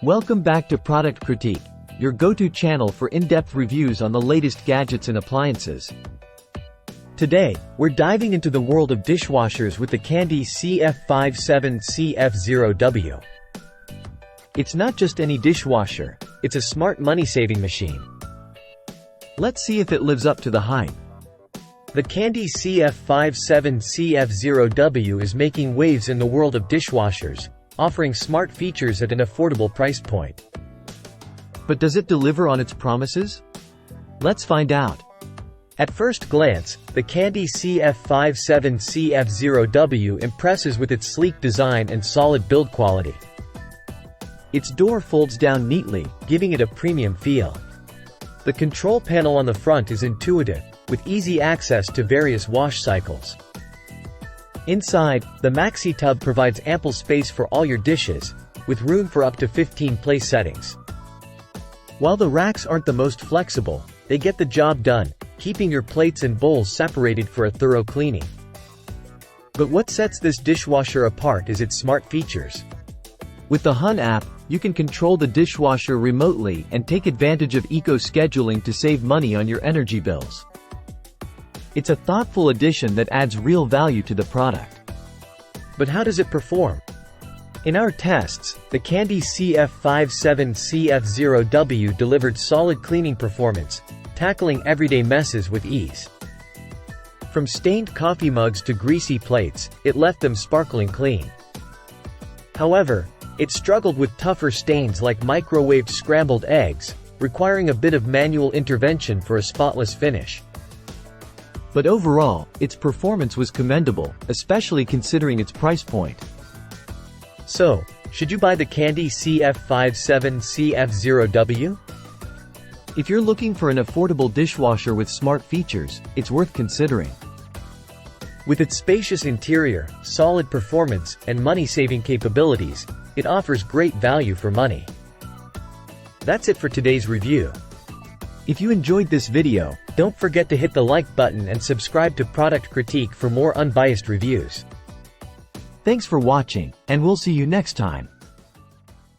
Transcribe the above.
Welcome back to Product Critique, your go-to channel for in-depth reviews on the latest gadgets and appliances. Today, we're diving into the world of dishwashers with the Candy CF57CF0W. It's not just any dishwasher, it's a smart money-saving machine. Let's see if it lives up to the hype. The Candy CF57CF0W is making waves in the world of dishwashers, offering smart features at an affordable price point. But does it deliver on its promises? Let's find out. At first glance, the Candy CF57CF0W impresses with its sleek design and solid build quality. Its door folds down neatly, giving it a premium feel. The control panel on the front is intuitive, with easy access to various wash cycles. Inside, the maxi tub provides ample space for all your dishes, with room for up to 15 place settings. While the racks aren't the most flexible, they get the job done, keeping your plates and bowls separated for a thorough cleaning. But what sets this dishwasher apart is its smart features. With the Hun app, you can control the dishwasher remotely and take advantage of eco-scheduling to save money on your energy bills. It's a thoughtful addition that adds real value to the product. But how does it perform? In our tests, the Candy CF57CF0W delivered solid cleaning performance, tackling everyday messes with ease. From stained coffee mugs to greasy plates, it left them sparkling clean. However, it struggled with tougher stains like microwaved scrambled eggs, requiring a bit of manual intervention for a spotless finish. But overall, its performance was commendable, especially considering its price point. So, should you buy the Candy CF57CF0W? If you're looking for an affordable dishwasher with smart features, it's worth considering. With its spacious interior, solid performance, and money-saving capabilities, it offers great value for money. That's it for today's review. If you enjoyed this video, don't forget to hit the like button and subscribe to Product Critique for more unbiased reviews. Thanks for watching, and we'll see you next time.